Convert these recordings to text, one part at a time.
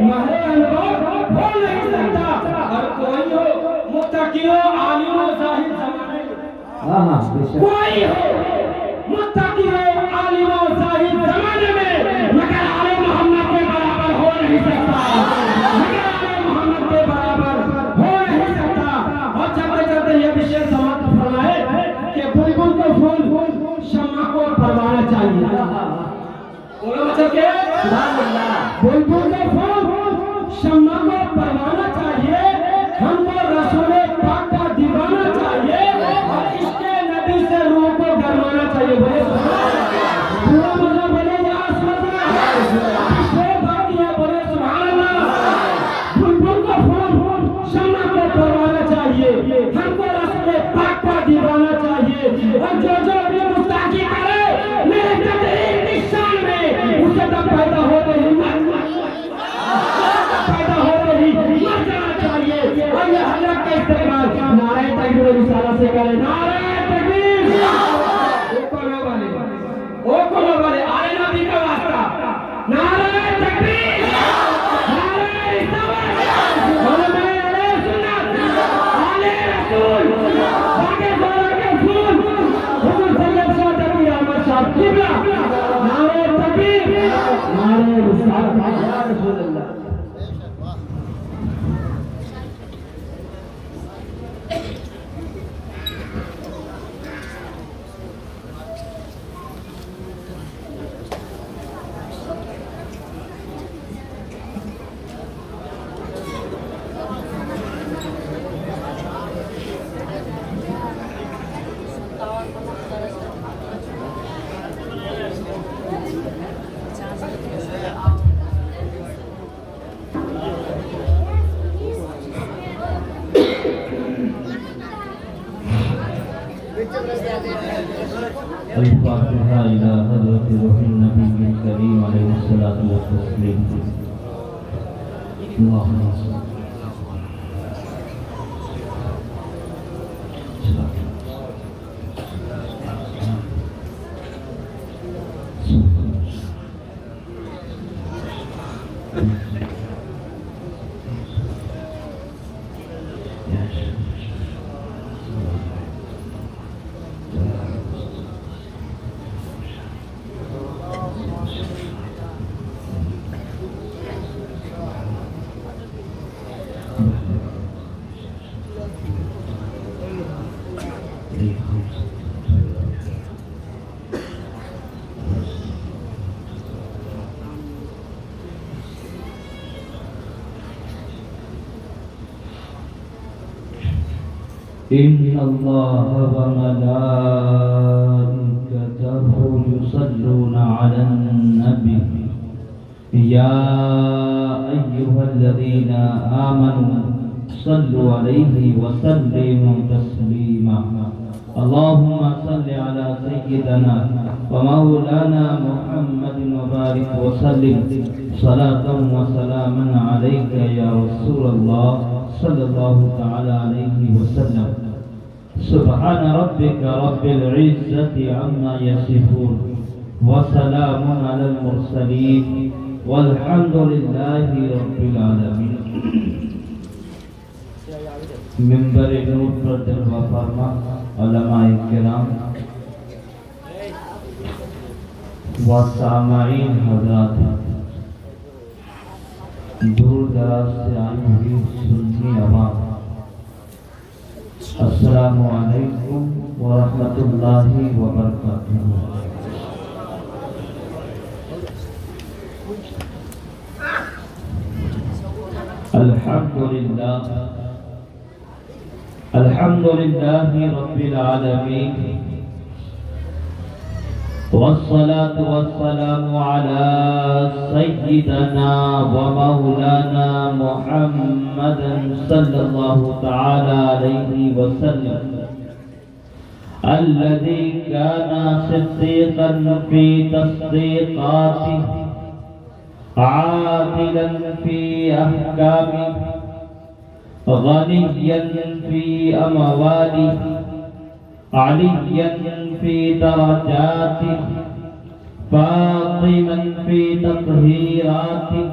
ماہر انوار ہو نہیں سکتا، اور کوئی ہو متقی و عالم و زاہد زمانے میں، کوئی ہو متقی و عالم و زاہد زمانے میں مگر آل محمد کے برابر ہو نہیں سکتا، مگر آل محمد کے برابر ہو نہیں سکتا۔ اور چلتے چلتے یہ بھی شعر سماعت فرمائے کہ بلبل کو پھول شمع کو پروانہ چاہیے، بولو مطلب کہ بلبل کو پھول شمع کو پروانہ چاہیے، ہم کو رسول پاک کا دیوانہ چاہیے، اور عشق نبی سے روح کو گرمانا چاہیے۔ بولے پورا مطلب بولے یا بات یہ بولے سبحان اللہ۔ بلبل کو پھول شمع کو پروانہ چاہیے، ہم کو رسول پاک کا دیوانہ چاہیے، اور جو بھی مستحقی کرے میرے قدر کی شان میں، اسے تب پیدا ہوتے ہی پیدا ہوتے ہی مر جانا چاہیے۔ اور یہ حلق کا استقبال نعرہ تکبیر و رسالہ سے کرے، نعرہ تکبیر، او کلو والے آل نبی کا واسطہ، نعرہ تکبیر، نعرہ رسالت، علماء علیہ سنت، آل رسول، باقی زورہ کے پھول، حضور سید شاہ تقی احمد شاہ قبلہ، نعرہ تکبیر، نعرہ رسالت، یا رسول اللہ۔ الفاتحہ الی حضرت روح النبی الکریم علیہ الصلوۃ والتسلیم۔ اللہم صل إن الله وملائكته يصلون على النبي يا أيها الذين آمنوا صلوا عليه وسلموا تسليما اللهم صل على سيدنا ومولانا محمد وبارك وسلم صلاة وسلاما عليك يا رسول الله صلى الله تعالى عليه وسلم سبحان ربك رب العزة عما يصفون وسلام على المرسلين والحمد لله رب العالمين۔ منبر نور پر جلوہ فرما علماء کرام و سامعین حضرات، دور دراز سے آئی ہوئی سنی عوام، السلام علیکم ورحمۃ اللہ وبرکاتہ۔ الحمد للہ رب العالمین، والصلاة والسلام على سيدنا ومولانا محمد صلى الله تعالى عليه وسلم الذي كان صديقا في تصديقاته عادلا في أحكامه غنيا في أمواله عليا في درجاته فاطما في تطهيراته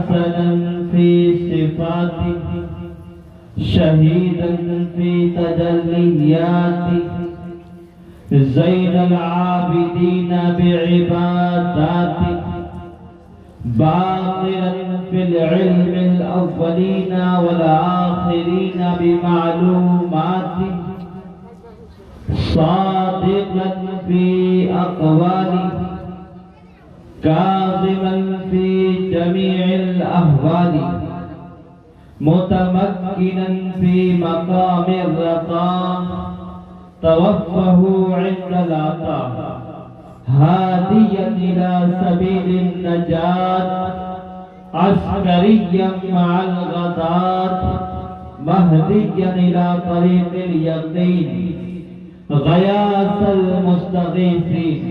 حسنا في صفاته شهيدا في تجلياته زين العابدين بعباداته باقرا في العلم الأولين والآخرين بمعلوماته صادقا في أقواله كاظما في جميع الأحوال متمكنا في مقام الرضا توفه عند العطاء هاديا إلى سبيل النجاة عسكريا مع الغداة مهديا إلى طريق اليقين غياث المستغيثين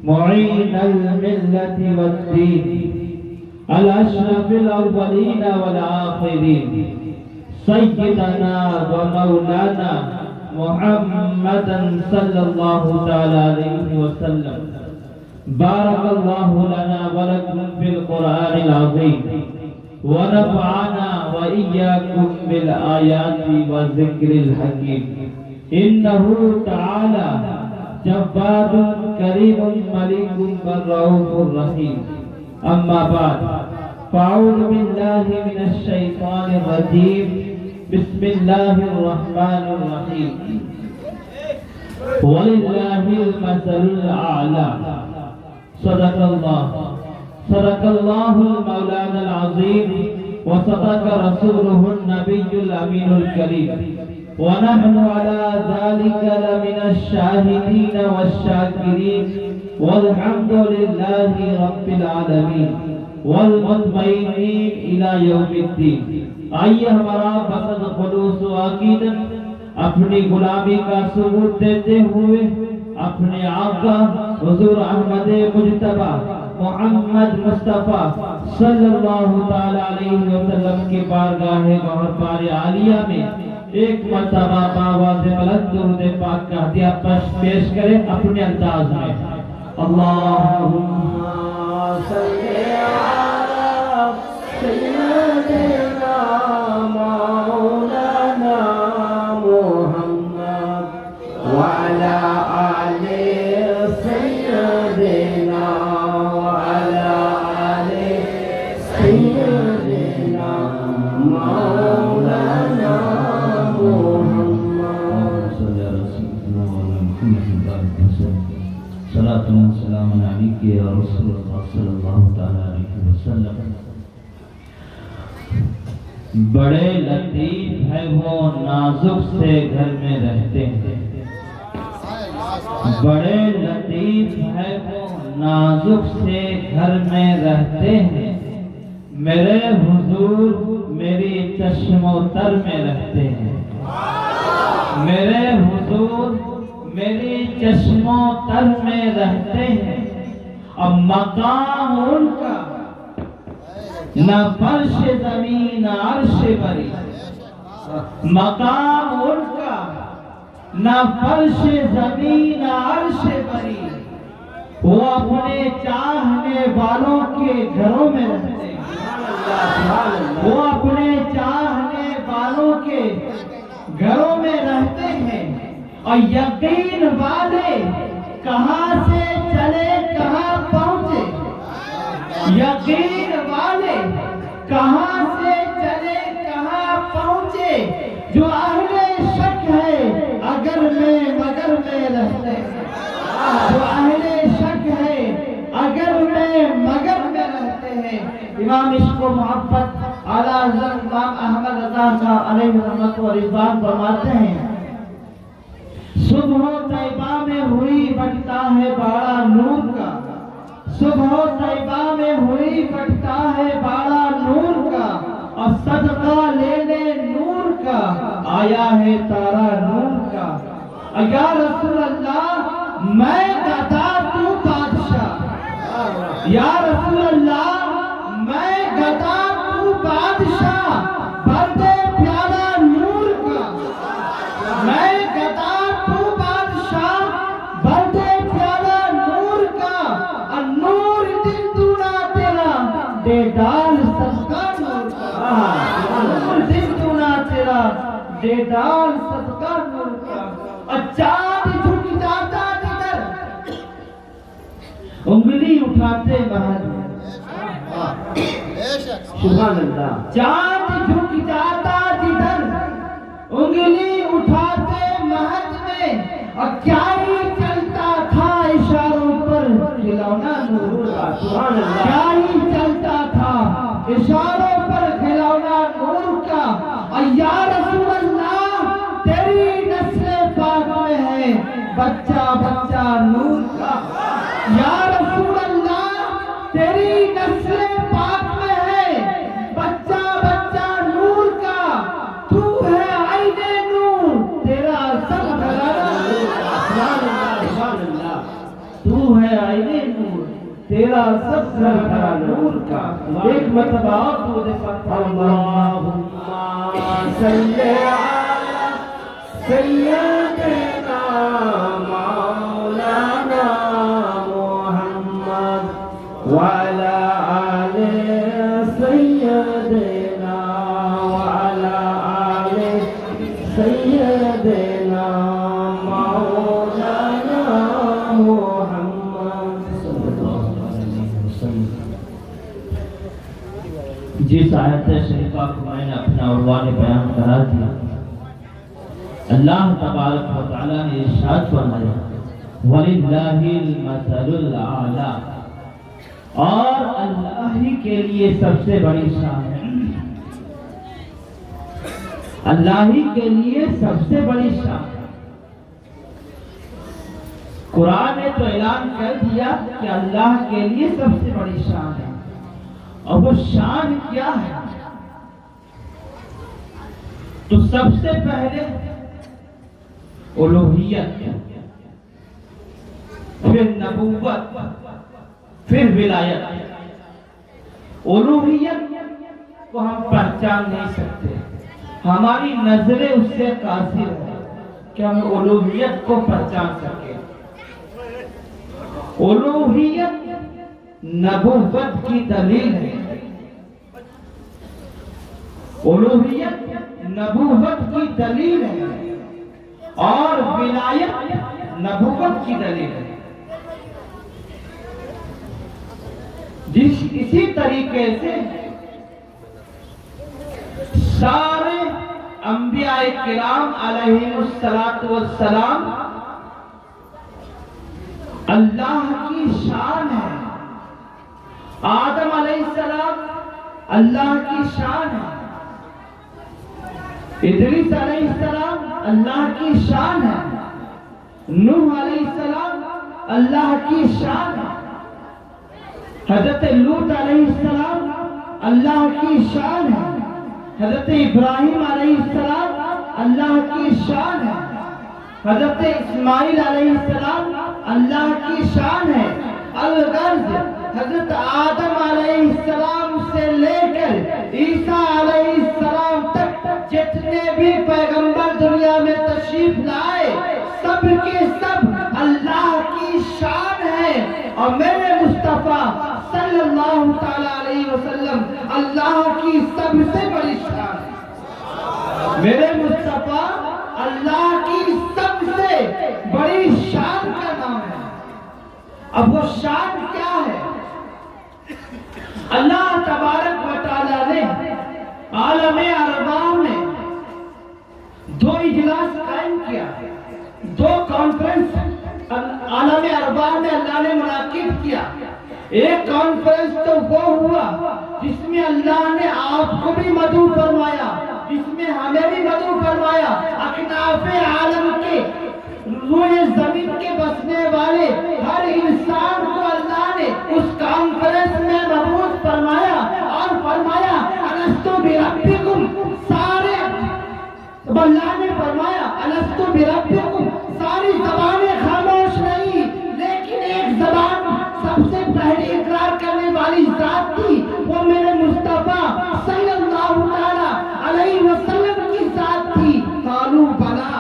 معين الملة والدين الأشرف الأولين والآخرين سيدنا ومولانا محمدا صلى الله تعالى عليه وسلم بارك الله لنا ولكم في القرآن العظيم ونفعنا وإياكم بالآيات والذكر الحكيم إنه تعالى جواد كريم مليك رؤوف رحيم أما بعد فأعوذ بالله من الشيطان الرجيم بسم الله الرحمن الرحيم ولله المثل الأعلى صدق الله المولانا العظيم وصدق رسوله النبي الأمين الكريم ونحن على ذلك لمن الشاهدين والشاكرين والحمد لله رب العالمين والمطمئنين إلى يوم الدين. آئیے ہمارا بسد خلوص و عقیدت اپنی غلامی کا ثبوت دیتے ہوئے اپنے آقا حضور احمد مجتبی محمد مصطفیٰ صلی اللہ تعالی علیہ وسلم کے بارگاہ گوہر پار عالیہ میں ایک مرتبہ باواز بلند درود پاک کا ہدیہ پیش کریں اپنے انداز میں. اللہم صلی علی سیدنا مولانا محمد وعلى آل سيدنا وعلى آل سيدنا مولانا صلاة و سلام علیک یا رسول اللہ صلی اللہ علیہ وسلم. بڑے لطیف ہے وہ نازک سے گھر میں رہتے ہیں. بڑے لطیف ہے وہ نازک سے گھر میں رہتے ہیں. میرے حضور میری چشم و تر میں رہتے ہیں. میرے حضور میری چشم و تر میں رہتے ہیں. اب مقام ان کا نہ فرش زمین عرش بری. مقام ان کا نہ فرش زمین عرش بری. وہ اپنے چاہنے والوں کے گھروں میں رہتے ہیں. وہ اپنے چاہنے والوں کے گھروں میں رہتے ہیں. اور یقین والے کہاں سے چلے کہاں پہنچے. یقین والے کہاں سے چلے کہاں پہنچے. جو اہل شک ہے اگر میں مگر میں رہتے ہیں. جو اہل شک ہے اگر میں مگر میں رہتے ہیں. امام عشق و محبت اعلیٰ حضرت امام احمد رضا صاحب علیہ رحمت و رضوان فرماتے ہیں صبح طیبہ میں ہوئی بٹتا ہے باڑا نور کا. صبح طیبہ میں ہوئی بٹتا ہے باڑا نور کا. اور صدقہ لے لے نور کا آیا ہے تارا نور کا. یا رسول اللہ میں گدا تو بادشاہ. یا رسول اللہ میں گدا تو بادشاہ بردے پیارا نور کا. میں گدا تو بادشاہ بردے پیارا نور کا. نور دل دونا تیرا دیدار دیدار صدقہ نور کا، زندنا تیرا دیدار صدقہ نور کا، اور چاند جھک جاتا جدھر انگلی اٹھاتے مہد میں، سبحان اللہ، چاند جھک جاتا جدھر انگلی اٹھاتے مہد میں، اور کیا ہی چلتا تھا اشاروں پر کھلونا نور کا، سبحان اللہ، کیا ہی چلتا تھا اشاروں پر کھلونا نور کا، اور یا رسول اللہ تیری نسل پاک میں ہے بچہ بچہ نور کا، یا رسول اللہ تیری نسل پاک میں ہے بچہ بچہ نور کا، تو ہے عین نور تیرا سب گھرانہ نور کا، سبحان اللہ سبحان اللہ، تو ہے عین نور تیرا سب گھرانہ نور کا۔ ایک مرتبہ اور تو دے پڑھتا اللہم صلی علی سیدنا مولانا محمد وعلى آل سيدنا وعلى آل سيدنا مولانا محمد صلی اللہ علیہ وسلم۔ جس آیت شریفہ کو میں نے اپنا عنوان بیان کرا دیا، اللہ تبارک و تعالی نے ارشاد فرمایا وَلِلَّهِ الْمَثَلُ الْأَعْلَى، اور اللہ ہی کے لیے سب سے بڑی شان ہے، اللہ ہی کے لیے سب سے بڑی شان ہے۔ قرآن نے تو اعلان کر دیا کہ اللہ کے لیے سب سے بڑی شان ہے، اور وہ شان کیا ہے؟ تو سب سے پہلے الوہیت، پھر نبوت، پھر ولایت۔ الوہیت کو ہم پہچان نہیں سکتے، ہماری نظریں اس سے قاصر ہیں کہ ہم الوہیت کو پہچان سکیں۔ الوہیت نبوت کی دلیل ہے، الوہیت نبوت کی دلیل ہے، اور ولایت نبوت کی دلیل ہے۔ اسی طریقے سے سارے انبیاء کرام علیہ السلام اللہ کی شان ہے۔ آدم علیہ السلام اللہ کی شان ہے، ادریس علیہ السلام اللہ کی شان ہے، نوح علیہ السلام اللہ کی شان ہے، حضرت لوط علیہ السلام اللہ کی شان ہے، حضرت ابراہیم علیہ السلام اللہ کی شان ہے، حضرت اسماعیل علیہ السلام اللہ کی شان ہے۔ الغرض حضرت آدم علیہ السلام سے لے کر عیسیٰ علیہ السلام تک جتنے بھی پیغمبر دنیا میں تشریف لائے سب کے سب اللہ کی شان ہے، اور میرے مصطفیٰ صلی اللہ تعالی علیہ وسلم اللہ کی سب سے بڑی شان ہے۔ میرے مصطفیٰ اللہ کی سب سے بڑی شان کا نام ہے۔ اب وہ شان کیا ہے؟ اللہ تبارک و تعالی نے عالم ارواح میں دو اجلاس قائم کیا، دو کانفرنس عالم ارواح میں اللہ نے منعقد کیا۔ ایک کانفرنس تو وہ ہوا جس میں اللہ نے آپ کو بھی مدعو فرمایا، جس میں ہمیں بھی مدعو فرمایا، اکناف عالم کے روئے زمین کے بسنے والے ہر انسان کو اللہ نے اس کانفرنس میں مبعوث فرمایا، اور فرمایا الستو بربکم، سارے اللہ نے فرمایا الستو بربکم، ساری زبانیں خاموش نہیں، لیکن ایک زبان سب سے پہلے اقرار کرنے والی ذات تھی، وہ میرے مصطفیٰ صلی اللہ علیہ وسلم کی ذات تھی۔ قالوا بلا،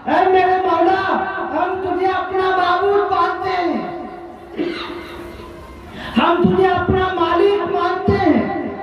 اے میرے مولا ہم تجھے اپنا معبود مانتے ہیں، ہم تجھے اپنا مالک مانتے ہیں،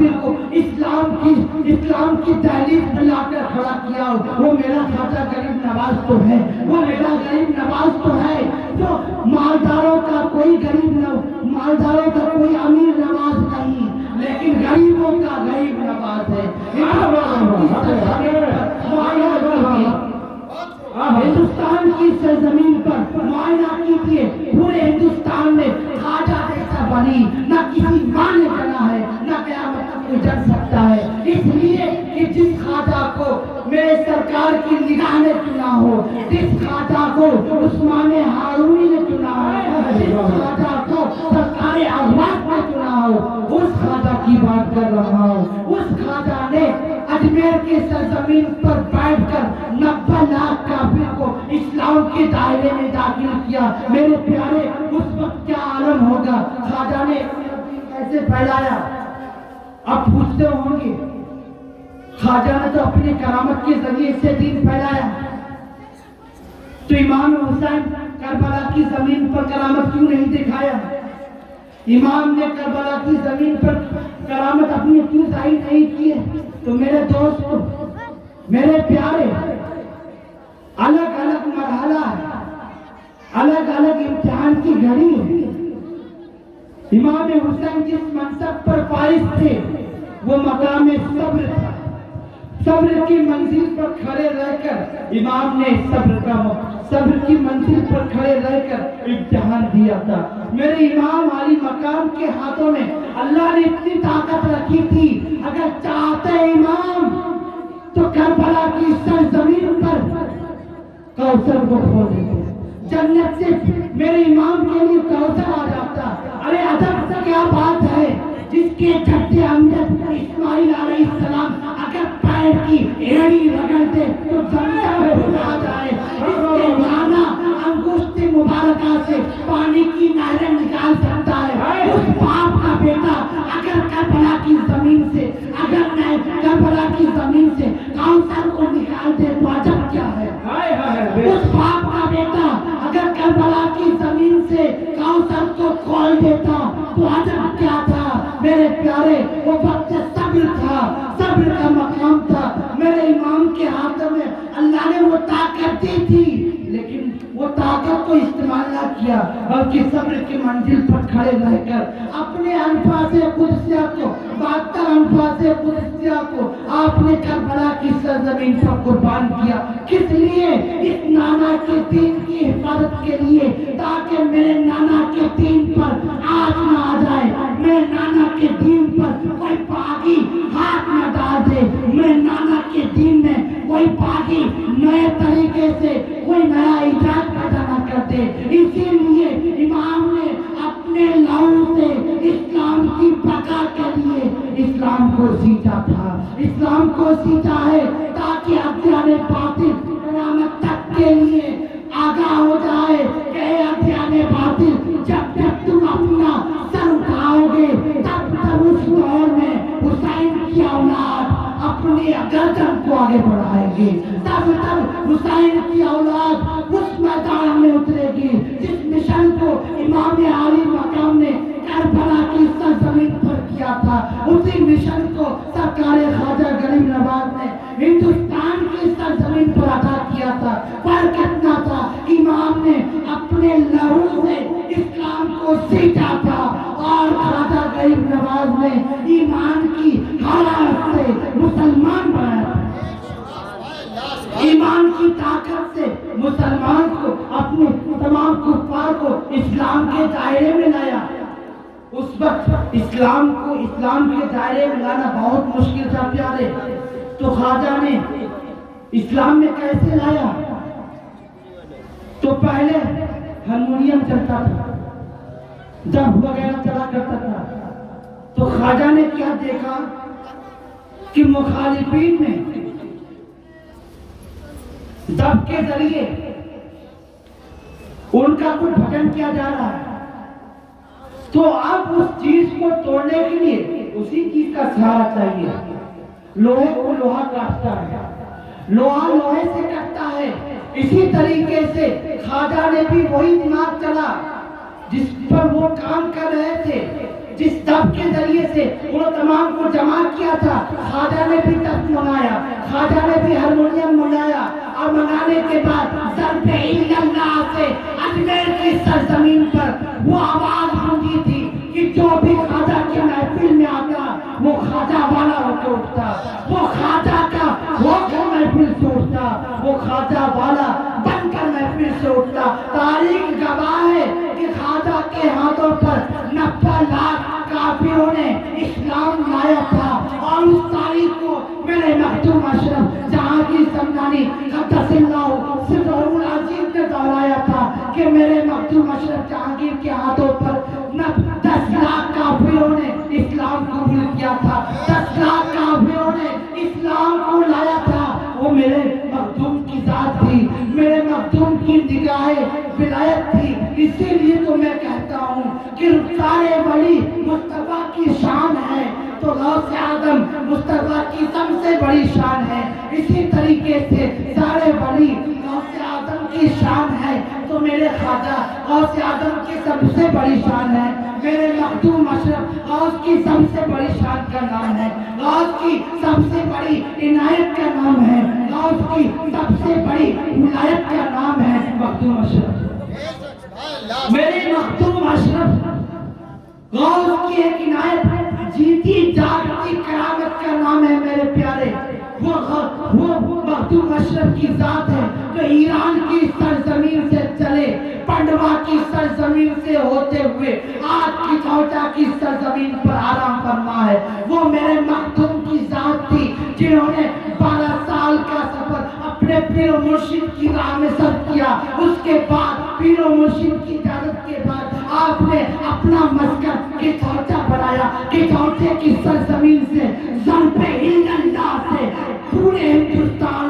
کافر کو اسلام کی دہلیز پہ لا کر کھڑا کیا ہو، وہ میرا خواجہ غریب نواز تو ہے، وہ میرا غریب نواز تو ہے، جو مالداروں کا کوئی مالداروں کا کوئی امیر نواز نہیں، لیکن غریبوں کا غریب نواز ہے۔ ہندوستان کی سرزمین پر معائنہ کیجیے، پورے ہندوستان میں خواجہ ایسا بنی نہ کسی ماں نے بنا ہے، نہ قیامت تک کوئی جن سکتا ہے، اس لیے کہ جس خواجہ کو میرے سرکار کی نگاہ نے چنا ہو، جس خواجہ کو عثمان ہارونی نے چنا ہو، جس خواجہ کو سرکار اغواث نے چنا ہو، اس خواجہ کی بات کر رہا ہوں۔ اس خواجہ نے اجمیر کے سرزمین پر بیٹھ کر 90 لاکھ کافر کو اسلام کے دائرے میں داخل کیا۔ میرے پیارے، اس وقت کیا عالم ہوگا؟ خواجہ نے کیسے پھیلایا؟ اب پوچھتے ہوں گے، خواجہ نے تو اپنی کرامت کے ذریعے سے دین پھیلایا، تو امام حسین کربلا کی زمین پر کرامت کیوں نہیں دکھایا؟ امام نے کربلا کی زمین پر کرامت اپنی کیوں ظاہر نہیں کی ہے؟ تو میرے دوست، میرے پیارے، الگ الگ مرحلہ ہے، الگ الگ امتحان کی گھڑی ہے۔ امام حسین جس منصب پر فائز تھے وہ مقام صبر تھا۔ صبر کی منزل پر کھڑے رہ کر امام نے صبر کی منزل پر کھڑے رہ کر امتحان دیا تھا۔ میرے امام علی مقام کے ہاتھوں میں اللہ نے اتنی طاقت رکھی تھی، اگر چاہتے امام تو کربلا کی سرزمین پر کوثر کو کھول دیتے، جنت سے میرے امام کے لیے کوثر آ جاتا۔ ارے عجب سے کیا بات ہے، جس کے جد امجد اسماعیل علیہ السلام اگر پیر کی ایڑی رگڑتے تو زمزم بھلا جائے، اس کے نانا انگشت مبارکہ سے پانی کی نہریں نکال سکتا ہے۔ اس باپ کا بیٹا اگر کربلا کی زمین سے کوثر کو نکال دے تو عجب کیا ہے؟ اس باپ کا بیٹا اگر کربلا کی زمین سے کوثر کو کھول دیتا تو عجب کیا تھا؟ میرے پیارے، وہ وقت صبر تھا، صبر کا مقام تھا۔ میرے امام کے ہاتھ میں اللہ نے وہ طاقت دی تھی، لیکن وہ طاقت کو استعمال نہ کیا، بلکہ صبر کی منزل پر کھڑے رہ کر اپنے الفاظ قدسیہ کو، 72 الفاظ قدسیہ کو آپ نے کربلا کی سرزمین پر قربان کیا۔ کس لیے؟ اس نانا کے دین کی حفاظت کے لیے، تاکہ میرے نانا کے دین پر آج نہ آ جائے، میرے نانا کے دین پر کوئی باغی ہاتھ نہ ڈال دے، میرے نانا کے دین میں کوئی باغی نئے طریقے سے کوئی نیا ایجاد پیدا نہ کر دے۔ اسی لیے امام نے اپنے لہو سے اسلام کی بقا کے لیے اسلام کو سینچا تھا، اسلام کو سینچا ہے تاکہ ادیان باطل قیامت تک کے لیے آگاہ ہو جائے کہ اے ادیان باطل، جب جب تم اپنا سر اٹھاؤ گے تب تب اس دور میں حسین کی اولاد اپنے گردن کو آگے بڑھائے گی، تب تب حسین کی اولاد اس میدان میں اترے گی جس مشن کو امام علی مقام نے کربلا کی سرزمین پر کیا تھا، اسی مشن کو سرکار خواجہ غریب نواز نے ہندوستان کی سرزمین پر ادا کیا تھا۔ فرق اتنا تھا، امام نے اپنے لہو سے اسلام کو سینچا تھا اور خواجہ غریب نواز نے ایمان کی حرارت سے مسلمان بنایا تھا، ایمان کی طاقت سے مسلمان کو، اپنے تمام کفار کو اسلام کے دائرے میں لایا۔ اس وقت اسلام کے دائرے میں لانا بہت مشکل تھا پیارے، تو خواجہ نے اسلام میں کیسے لایا؟ تو پہلے ہارمونیم چلتا تھا، دف وغیرہ چلا کرتا تھا، تو خواجہ نے کیا دیکھا کہ مخالفین میں دف کے ذریعے ان کا کوئی بھجن کیا جا رہا ہے، تو اب اس چیز کو توڑنے کے لیے اسی چیز کا سہارا چاہیے۔ لوہے کو لوہا کاٹتا ہے، لوہا لوہے سے کٹتا ہے، اسی طریقے سے خواجہ نے بھی وہی دماغ چلا جس پر وہ کام کر رہے تھے، جس دب کے ذریعے سے انہوں تمام کو جمع کیا تھا، خواجہ نے بھی تخت منگایا، خواجہ نے بھی ہارمونیم منگایا، اور منگانے کے بعد ضرب اللہ سے اجمیر کی سرزمین پر وہ آواز گونجی تھی کہ جو بھی خواجہ کی محفل میں آتا وہ خواجہ والا ہو کے اٹھتا، وہ خواجہ کا ہو کر محفل سے اٹھتا، وہ خواجہ والا بن کر محفل سے اٹھتا۔ تاریخ گواہ ہے کہ خواجہ کے ہاتھوں پر 90 لاکھ کافروں نے اسلام لایا تھا، اور اس تاریخ کو میرے مخدوم اشرف جہانگیر سمدانی قدس اللہ سرہ العزیز نے دہرایا تھا کہ میرے مخدوم اشرف جہانگیر کے ہاتھوں پر 10 لاکھ کافروں نے اسلام قبول کیا تھا، 10 لاکھ کافروں نے اسلام کو لایا تھا۔ وہ میرے مخدوم کی ذات تھی، میرے مخدوم کی نگاہ ولایت تھی۔ اسی لیے تو میں کہتا ہوں کہ رخسار ولی مصطفیٰ کی شان ہے تو غوث اعظم مصطفیٰ کی سب سے بڑی شان ہے۔ اسی طریقے سے سارے ولی غوث اعظم کی شان ہے تو میرے خواجہ غوث اعظم کی سب سے بڑی شان ہے۔ میرے مخدوم اشرف غوث کی سب سے بڑی شان کا نام ہے، غوث کی سب سے بڑی عنایت کا نام ہے، غوث کی سب سے بڑی ولایت کا نام ہے مخدوم اشرف۔ میرے مخدوم اشرف غوث کی ایک عنایت جیتی جاگتی کرامت کا نام ہے میرے پیارے۔ وہ مخدوم اشرف کی ذات ہے جو ایران کی سرزمین سے چلے، پنڈوا کی سرزمین سے ہوتے ہوئے آج کی کوئٹہ کی سرزمین پر آرام فرما ہے۔ وہ میرے مخدوم کی ذات تھی جنہوں نے 12 سال کا سفر اپنے پیر و مرشد کی راہ میں سر کیا۔ اس کے بعد پیر و مرشد کی اجازت کے بعد آپ نے اپنا مسکن کچھوٹا بنایا، کچھوٹے کی سرزمین سے ضرب اللہ سے پورے ہندوستان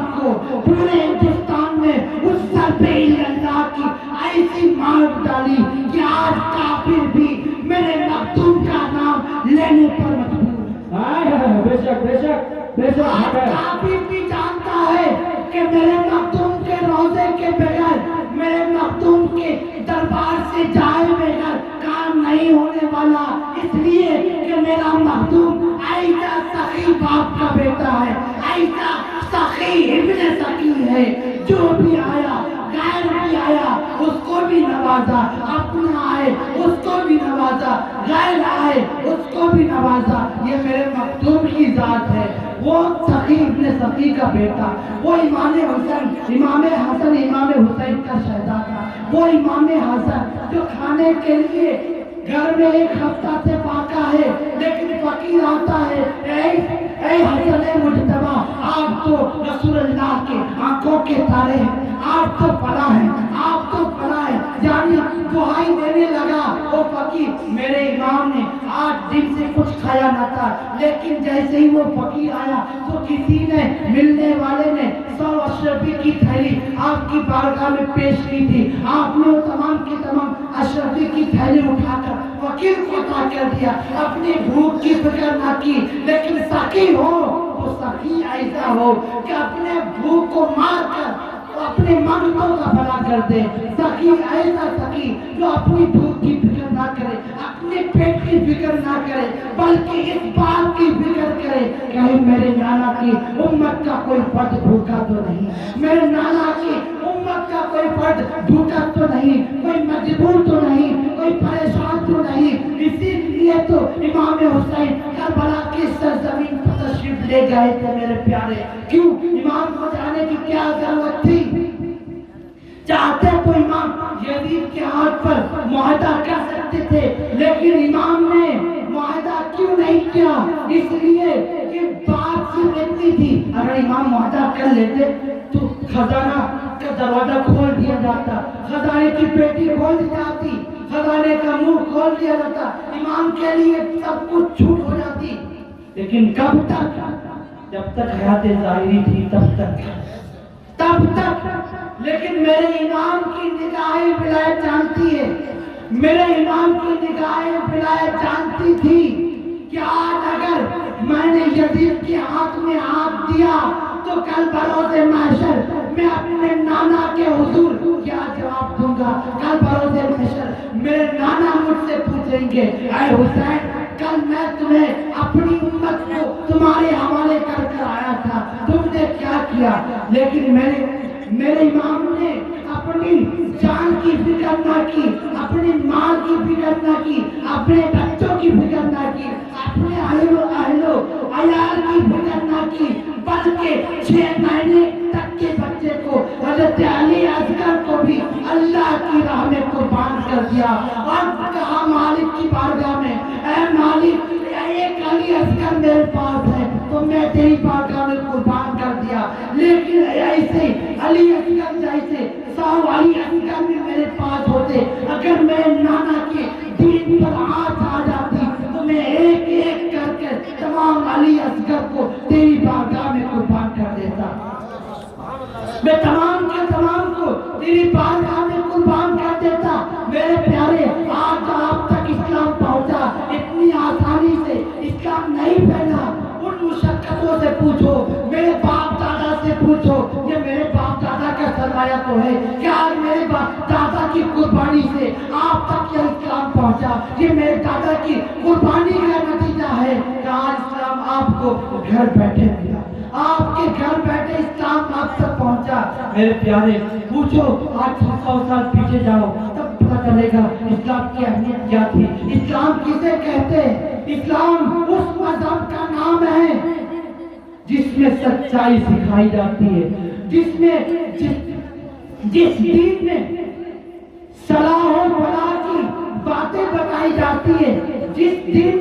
میں اس ضرب اللہ کی ایسی مار ڈالی کہ آج کافر بھی میرے مخدوم کا نام لینے پر مجبور ہے۔ بے شک بے شک بے شک۔ آج کافر بھی جانتا ہے کہ میرے مخدوم کے روضے کے بغیر، میرے مخدوم کے دربار سے جائے بغیر کام نہیں ہونے والا، اس لیے کہ میرا مخدوم ایسا سخی باپ کا بیٹا ہے، ایسا سخی ابن سخی ہے، جو بھی آیا غیر بھی آیا اس کو بھی نوازا، اپنا آئے اس کو بھی نوازا، غیر آئے اس کو بھی نوازا۔ یہ میرے مخدوم کی ذات ہے۔ وہ سخی ابن سخی کا بیٹا، وہ امام حسن، امام حسن امام حسین کا شہزادہ، وہ امام حسن جو کھانے کے لیے گھر میں ایک ہفتہ سے پاکا ہے، لیکن فقیر آتا ہے، اے حسن مجتبی، آپ تو رسول اللہ کے آنکھوں کے تارے ہیں، آپ تو فلاں ہیں، آپ تو فلاں ہیں، یعنی دعائی دینے لگا وہ فقیر۔ میرے امام نے آج دن سے کچھ کھایا نہ تھا، لیکن جیسے ہی وہ فقیر آیا تو کسی نے، ملنے والے نے 100 اشرفی کی تھیلی آپ کی بارگاہ میں پیش کی تھی۔ آپ نے وہ تمام کی تمام اشرفی کی تھیلی اٹھا کر فقیر کو عطا کر دیا۔ اپنی بھوک کی فکر نہ کی، لیکن سخی ہو وہ سخی ایسا ہو کہ اپنے بھوک کو مار کر اپنے منگتوں کا بھلا کر دے۔ سخی ایسا سخی جو اپنی بھوک کی فکر نہ کرے، اپنے پیٹ کی فکر نہ کرے، بلکہ اس بات کی فکر کرے کہ میرے نانا کی امت کا کوئی فرد بھوکا تو نہیں، میرے نانا کی امت کا کوئی فرد بھوکا تو نہیں، کوئی مجبور تو نہیں، کوئی پریشان تو نہیں۔ اسی لیے تو امام حسین کربلا کی سرزمین پر تشریف لے گئے تھے میرے پیارے۔ کیوں؟ امام کو جانے کی کیا ضرورت تھی؟ چاہتے تو امام یزید کے ہاتھ پر معاہدہ کر سکتے تھے، لیکن امام نے معاہدہ کیوں نہیں کیا؟ اس لیے کہ بات صرف اتنی تھی، اگر امام معاہدہ کر لیتے تو خزانہ کا دروازہ کھول دیا جاتا، خزانے کی پیٹی کھول دی جاتی، خزانے کا منہ کھول دیا جاتا، امام کے لیے سب کچھ چھوٹ ہو جاتی۔ لیکن کب تک؟ جب تک حیات ظاہری تھی تب تک۔ لیکن میرے امام کی نگاہ ولایت جانتی ہے، میرے امام کی نگاہ ولایت جانتی تھی کہ آج اگر میں نے یزید کے ہاتھ میں ہاتھ دیا تو کل بروز محشر میں اپنے نانا کے حضور کیا جواب دوں گا؟ کل بروز محشر میرے نانا مجھ سے پوچھیں گے، اے حسین اگر میں تمہیں اپنی امت کو تمہارے حوالے کر کر آیا تھا تم نے کیا کیا؟ لیکن میرے امام نے اپنی جان کی فکر نہ کی، اپنی مال کی فکر نہ کی، اپنے بچوں کی فکر نہ کی، اپنے اہل و عیال کی فکر نہ کی، بلکہ 6 مہینے تک کے بچے کو حضرت علی اصغر کو بھی اللہ کی راہ میں قربان کر دیا اور کہا مالک کی بارگاہ میں، اے مالک ایک علی اصغر میرے پاس ہے تو میں تیری بارگاہ میں قربان کر دیا، لیکن ایسے علی اصغر جیسے 100 علی اصغر بھی میرے پاس ہوتے، اگر میں نانا کے دین پر آنچ آ جاتی تو میں ایک ایک کر کے تمام علی اصغر کو تیری بارگاہ میں قربان کر دیتا، میں تمام کے تمام کو تیری بارگاہ میں قربان کر دیتا۔ میرے پیارے آج آپ تک اسلام پہنچا، اتنی آسانی سے اسلام نہیں پھیلا، ان مشقتوں سے پوچھو، میرے باپ دادا سے پوچھو، یہ میرے باپ دادا کا سرمایہ تو ہے کہ آج میرے باپ دادا کی قربانی سے آپ تک یہ اسلام پہنچا، یہ میرے دادا کی قربانی کا نتیجہ ہے کہ آج اسلام آپ کو گھر بیٹھے ملا، آپ کے گھر بیٹھے اسلام آپ تک پہنچا۔ میرے پیارے پوچھو، آج 100 سال پیچھے جاؤ تب پتہ چلے گا اسلام کی اہمیت کیا تھی، اسلام کسے کہتے ہیں۔ اسلام اس مذہب کا نام ہے جس میں سچائی سکھائی جاتی ہے، جس دین میں صلاح و فلاح کی باتیں بتائی جاتی ہے، جس دین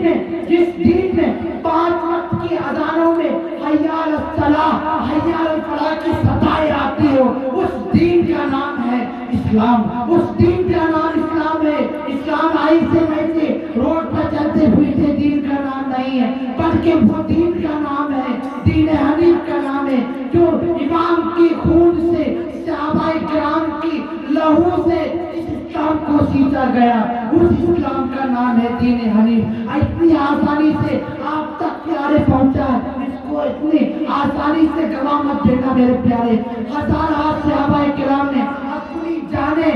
میں 5 وقت کی اذانوں میں حی علی الصلاح حی علی الفلاح کی صدائیں آتی ہو، اس دین کا نام ہے اسلام، اس دین کا نام اسلام ہے۔ اسلام ایسے ویسے روڈ پر چلتے پھرتے دین کا نام نہیں ہے، بلکہ وہ دین کا نام ہے، دین حنیف کا نام ہے، جو امام کی خون سے صحابہ کرام کی لہو سے اسلام کو سیچا گیا، اس اسلام کا نام ہے دین حنیف۔ اتنی آسانی سے آپ تک پیارے پہنچا، اس کو اتنی آسانی سے گواہ مت دینا میرے پیارے۔ ہزارہ صحابہ کرام نے اپنی جانیں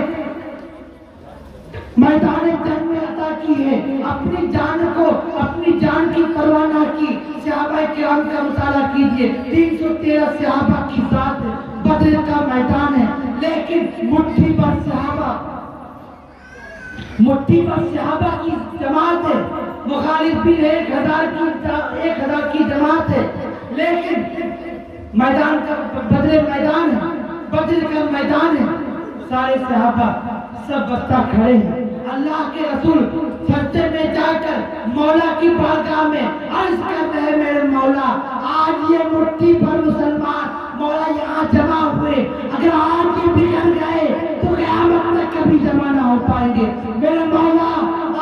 میدان جنگ میں عطا کی ہے، اپنی جان کی پرواہ نہ کی۔ صحابہ کرام کا مطالعہ کیجئے، 313 صحابہ کی ذات ہے، بدر کا میدان ہے، لیکن مٹھی پر صحابہ کی جماعت ہے، مخالف بھی 1000 کی جماعت ہے، لیکن میدان کا بدر کا میدان ہے، سارے صحابہ سب بستہ کھڑے ہیں۔ اللہ کے رسول سجدے میں جا کر مولا کی بارگاہ میں عرض کرتے ہیں، میرے مولا آج یہ مٹھی پر مسلمان مولا یہاں جمع ہوئے، اگر آج یہ بگڑ گئے تو قیامت تک کبھی جمع نہ ہو پائیں گے، میرے مولا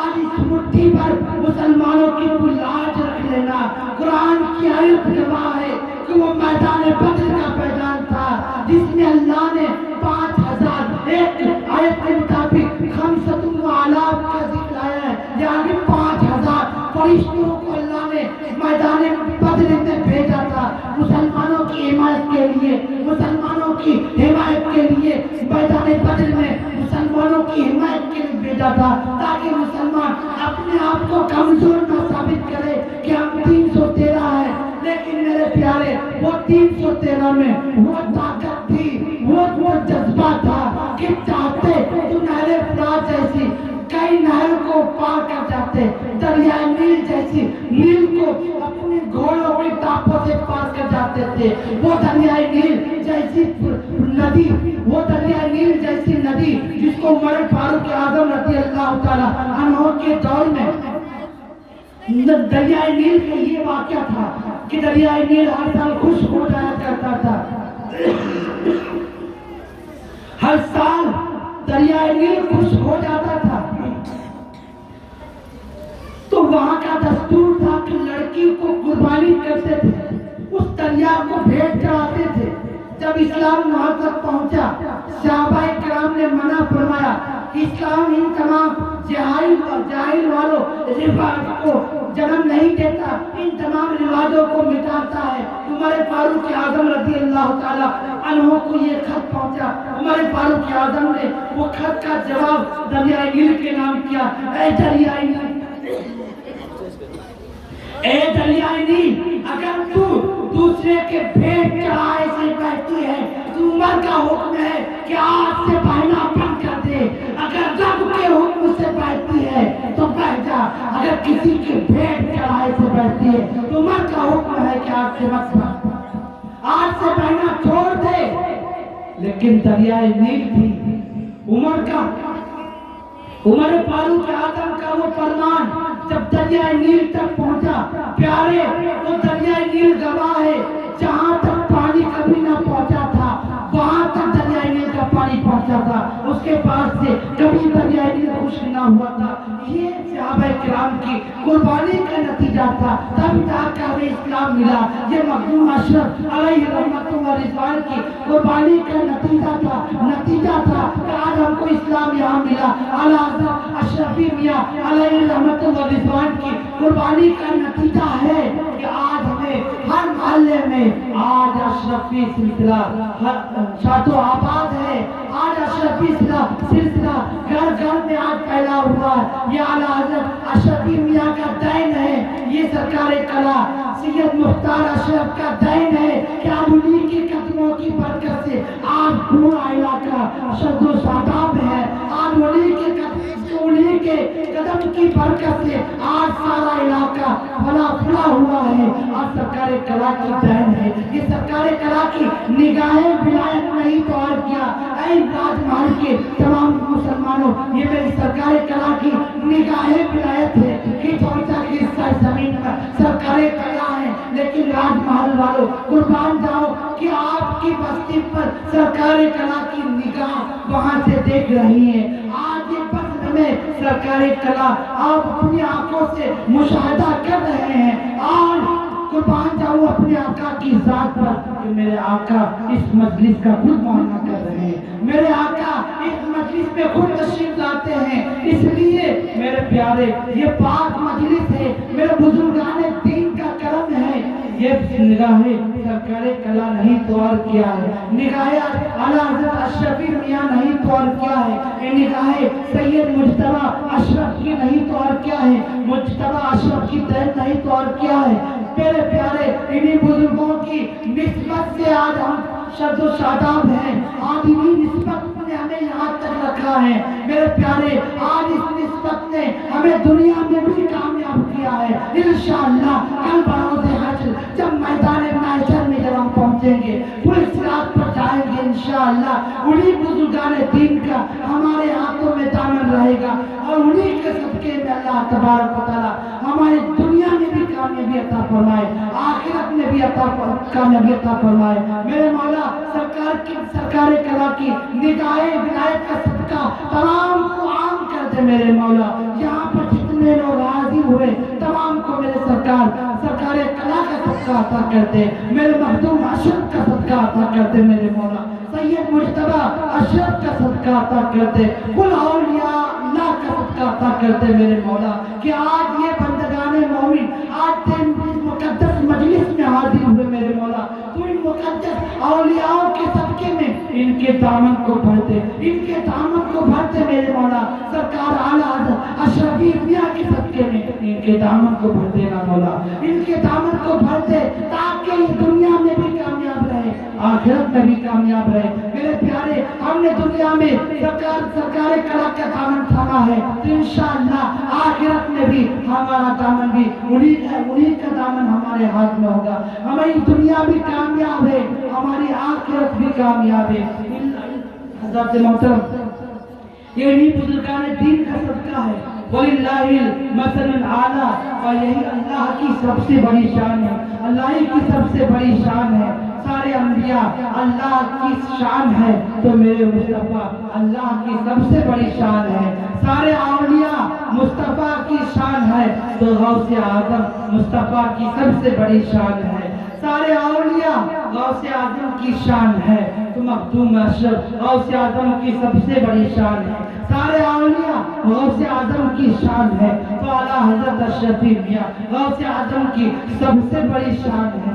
آج اس مٹھی پر مسلمانوں کی تو لاج رکھ لینا۔ قرآن کی آیت گواہ ہے کہ وہ میدان بدر کا میدان تھا جس میں اللہ نے 5000 ایک آیت کے مطابق 500 آلاف کا ذکر آیا ہے، یعنی 5000 فرشتوں کو اللہ نے میدان بدر میں بھیجا تھا مسلمانوں کی حمایت کے لیے، مسلمانوں کی حمایت کے لیے میدان بدر میں مسلمانوں کی حمایت کے لیے بھیجا تھا، تاکہ مسلمان اپنے آپ کو کمزور نہ ثابت کرے کہ ہم 313 ہیں۔ لیکن میرے پیارے وہ 313 میں وہ طاقت تھی، وہ جذبہ تھا کہ چاہتے تو نہر فرات جیسی کئی نہر کو پار کر جاتے، دریائے نیل جیسی نیل کو اپنے گھوڑوں کی ٹاپوں سے پار کر جاتے تھے۔ وہ دریائے نیل جیسی ندی جس کو عمر فاروق اعظم رضی اللہ تعالی عنہ کے دور میں دریائے نیل کا یہ واقعہ تھا کہ دریائے نیل ہر سال خشک ہو جایا کرتا تھا، ہر سال دریائے نیل خشک ہو جاتا تھا، تو وہاں کا دستور تھا کہ لڑکی کو قربانی کرتے تھے، اس دریا کو بھیٹ چڑھاتے تھے۔ جب اسلام وہاں تک پہنچا، صحابہ کرام نے منع فرمایا کہ اسلام ان تمام جاہل والوں رواج کو جنم نہیں دیتا، ان تمام رواجوں کو مٹاتا ہے۔ عمر فاروق اعظم رضی اللہ تعالی عنہ کو یہ خط پہنچا، عمر فاروق اعظم نے وہ خط کا جواب دریائے نیل کے نام کیا، اے دریائے نیل اے دریائے نیل، اگر تو دوسرے کے بھیٹ چڑھائے سے بہتی ہے تو عمر کا حکم ہے کہ آج سے بہنا بند کر دے، اگر رب کے حکم سے بہتی ہے تو بہ جا، اگر کسی کے بھیٹ چڑھائے سے بہتی ہے تو عمر کا حکم ہے کہ آج سے مت بہ، آج سے بہنا چھوڑ دے۔ لیکن دریائے نیل تھی عمر فاروق اعظم کا وہ فرمان جب دریائے نیل تک پہنچا، پیارے وہ دریائے نیل گواہ ہے، جہاں تک پانی کبھی نہ پہنچا تھا وہاں تک دریائے نیل کا پانی پہنچا تھا، اس کے پاس سے کبھی دریائے نیل خشک نہ ہوا تھا۔ یہ صحابہ کرام کی قربانی کا نتیجہ تھا، تب جا کر ہمیں اسلام ملا۔ یہ مخدوم اشرف علیہ رحمت و رضوان کی قربانی کا نتیجہ تھا کہ آج ہم کو اسلام یہاں ملا۔ اعلیٰ حضرت اشرفی میاں علیہ رحمت و رضوان کی قربانی کا نتیجہ ہے کہ آج ہمیں ہر محلے میں آج اشرفی سلسلہ شاد و آباد ہے، آج اشرفی سلسلہ گھر گھر میں آج پھیلا ہوا ہے۔ یہ اعلیٰ حضرت اشرفی میاں کا دین ہے، یہ سرکار کلا سید مختار اشرف کا دین ہے کہ آج انہی کے قدموں کی برکت سے آج پورا علاقہ شد و شاداب ہے، آج انہی کے قدم کی برکت سے آج سارا علاقہ پھلا پھلا ہوا ہے، آج سرکار کلا کی دین ہے۔ یہ سرکار کلا کی نگاہیں ولایت نہیں تو اور کیا، اے راج محل کے تمام مسلمانوں، یہ میری سرکار کلا کی نگاہیں ولایت ہے کہ پہنچا کہ اس زمین پر سرکار کلا ہے، لیکن راج محل والوں قربان جاؤ کہ آپ کی بستی پر سرکار کلا کی نگاہ وہاں سے دیکھ رہی ہے۔ آج یہ بستی میں سرکار کلا آپ اپنی آنکھوں سے مشاہدہ کر رہے ہیں، اور قربان جاؤ اپنے آقا کی ذات پر کہ میرے آقا اس مجلس کا خود معائنہ کر رہے ہیں، میرے آقا اس مجلس میں خود تشریف لاتے ہیں۔ اس لیے میرے پیارے یہ پاک مجلس ہے، میرے بزرگان دین کا کرم ہے، یہ نگاہیں سرکار کلا نہیں تو اور کیا ہے، نگاہیں اعلیٰ حضرت اشرفی میاں نہیں تو اور کیا ہے، یہ نگاہیں سید مجتبیٰ اشرف کی نہیں تو اور کیا ہے، مجتبیٰ اشرف کی دین نہیں تو اور کیا ہے۔ میرے پیارے انہی بزرگوں کی نسبت سے آج ہم شد و شاداب ہیں، آج انہی نسبت نے ہمیں یہاں تک رکھا ہے۔ میرے پیارے آج اس نسبت نے ہمیں دنیا میں بھی کامیاب کیا ہے۔ انشاءاللہ کل بروز حشر جب میدان محشر میں جب ہم پہنچیں گے، پورے صراط پر جائیں گے، انشاءاللہ انہی بزرگان دین کا ہمارے ہاتھوں میں دامن رہے گا، اور انہی کے صدقے میں اللہ تبارک و تعالی ہماری دنیا میں بھی کامیابی عطا فرمائے، آخرت میں بھی کامیابی عطا فرمائے۔ میرے مولا سرکار کلا کی نگاہیں ولایت کا صدقہ تمام کو عام کر دے میرے مولا، یہاں پر جتنے لوگ حاضر ہوئے تمام کو میرے سرکار کلا کا صدقہ عطا کر دے، میرے مخدوم اشرف کا صدقہ عطا کر دے میرے مولا، سید مجتبیٰ اشرف کا صدقہ عطا کر دے، کل اولیاء اللہ کا صدقہ عطا کر دے میرے مولا، کہ آج یہ بندگان مومن آج تین مقدس مجلس میں حاضر ہوئے میرے مولا، تو ان مقدس اولیاء کے صدقے میں ان کے دامن کو بھر دے، ان کے دامن کو بھر دے میرے مولا، سرکار اعلیٰ حضرت اشرفی میاں کے صدقے میں ان کے دامن کو بھر دینا مولا، ان کے دامن کو بھر دے تاکہ یہ دنیا میں بھی کامیاب رہے، آخرت میں بھی کامیاب رہے۔ میرے پیارے ہم نے دنیا میں سرکار کلا کا دامن تھاما ہے، تو انشاءاللہ آخرت میں بھی ہمارا دامن بھی انہی کا دامن ہمارے ہاتھ میں ہوگا، ہماری دنیا بھی کامیاب ہے، ہماری آخرت بھی کامیاب ہے۔ حضرت محترم یہ انہی بزرگان دین کا صدقہ ہے، وَلِلَّهِ الْمَثَلُ الْأَعْلَىٰ، اور یہی اللہ کی سب سے بڑی شان ہے، اللہ کی سب سے بڑی شان ہے۔ سارے انبیاء اللہ کی شان ہے تو میرے مصطفیٰ اللہ کی سب سے بڑی شان ہے، سارے اولیاء مصطفیٰ کی شان ہے تو غوث اعظم مصطفیٰ کی سب سے بڑی شان ہے، سارے اولیاء غوث اعظم کی شان ہے تو مخدوم اشرف غوث اعظم کی سب سے بڑی شان ہے، سارے اولیاء غوث اعظم کی شان ہے تو اعلیٰ حضرت اشرفی میاں غوث اعظم کی سب سے بڑی شان ہے،